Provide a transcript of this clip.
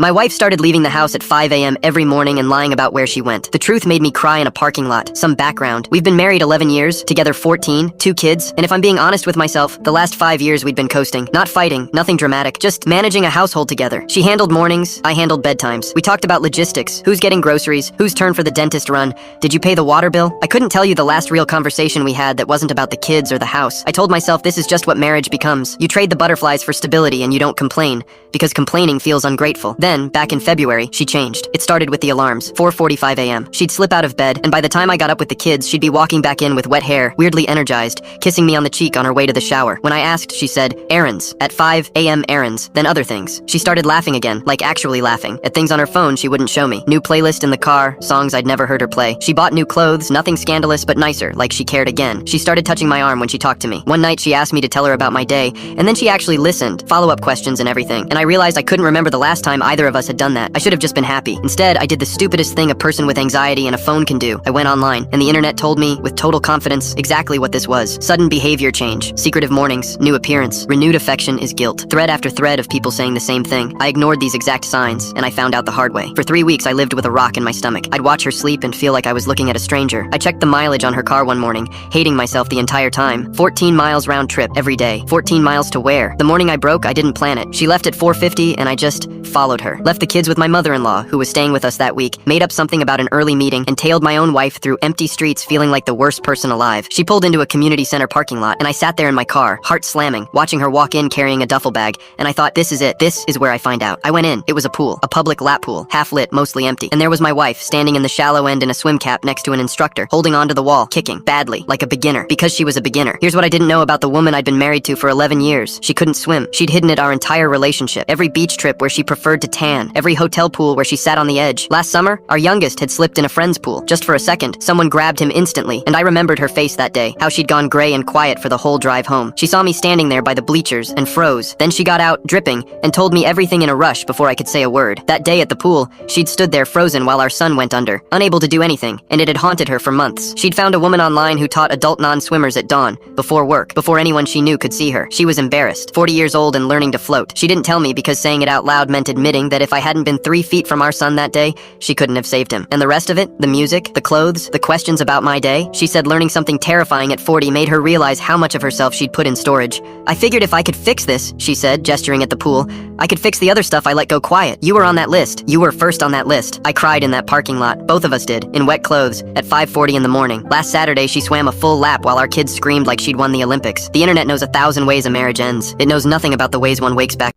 My wife started leaving the house at 5 a.m. every morning and lying about where she went. The truth made me cry in a parking lot. Some background. We've been married 11 years, together 14, 2 kids, and if I'm being honest with myself, the last 5 years we'd been coasting. Not fighting, nothing dramatic, just managing a household together. She handled mornings, I handled bedtimes. We talked about logistics, who's getting groceries, whose turn for the dentist run, did you pay the water bill? I couldn't tell you the last real conversation we had that wasn't about the kids or the house. I told myself this is just what marriage becomes. You trade the butterflies for stability and you don't complain, because complaining feels ungrateful. Then, back in February, she changed. It started with the alarms, 4:45 a.m. She'd slip out of bed, and by the time I got up with the kids, she'd be walking back in with wet hair, weirdly energized, kissing me on the cheek on her way to the shower. When I asked, she said, errands. At 5 a.m. errands, then other things. She started laughing again, like actually laughing, at things on her phone she wouldn't show me. New playlist in the car, songs I'd never heard her play. She bought new clothes, nothing scandalous but nicer, like she cared again. She started touching my arm when she talked to me. One night she asked me to tell her about my day, and then she actually listened, follow-up questions and everything. And I realized I couldn't remember the last time either of us had done that. I should have just been happy. Instead, I did the stupidest thing a person with anxiety and a phone can do. I went online, and the internet told me, with total confidence, exactly what this was. Sudden behavior change, secretive mornings, new appearance, renewed affection is guilt. Thread after thread of people saying the same thing. I ignored these exact signs, and I found out the hard way. For 3 weeks, I lived with a rock in my stomach. I'd watch her sleep and feel like I was looking at a stranger. I checked the mileage on her car one morning, hating myself the entire time. 14 miles round trip every day. 14 miles to where? The morning I broke, I didn't plan it. She left at 4:50, and I just followed her. Left the kids with my mother-in-law, who was staying with us that week, made up something about an early meeting, and tailed my own wife through empty streets feeling like the worst person alive. She pulled into a community center parking lot, and I sat there in my car, heart slamming, watching her walk in carrying a duffel bag, and I thought, this is it. This is where I find out. I went in. It was a pool. A public lap pool. Half lit, mostly empty. And there was my wife, standing in the shallow end in a swim cap next to an instructor, holding onto the wall, kicking, badly, like a beginner, because she was a beginner. Here's what I didn't know about the woman I'd been married to for 11 years. She couldn't swim. She'd hidden it our entire relationship. Every beach trip where she preferred to tan. Every hotel pool where she sat on the edge. Last summer, our youngest had slipped in a friend's pool. Just for a second, someone grabbed him instantly, and I remembered her face that day, how she'd gone gray and quiet for the whole drive home. She saw me standing there by the bleachers and froze. Then she got out, dripping, and told me everything in a rush before I could say a word. That day at the pool, she'd stood there frozen while our son went under, unable to do anything, and it had haunted her for months. She'd found a woman online who taught adult non-swimmers at dawn, before work, before anyone she knew could see her. She was embarrassed, 40 years old and learning to float. She didn't tell me because saying it out loud meant admitting that if I hadn't been 3 feet from our son that day, she couldn't have saved him. And the rest of it, the music, the clothes, the questions about my day, she said learning something terrifying at 40 made her realize how much of herself she'd put in storage. I figured if I could fix this, she said, gesturing at the pool, I could fix the other stuff I let go quiet. You were on that list. You were first on that list. I cried in that parking lot. Both of us did, in wet clothes, at 5:40 in the morning. Last Saturday, she swam a full lap while our kids screamed like she'd won the Olympics. The internet knows 1,000 ways a marriage ends. It knows nothing about the ways one wakes back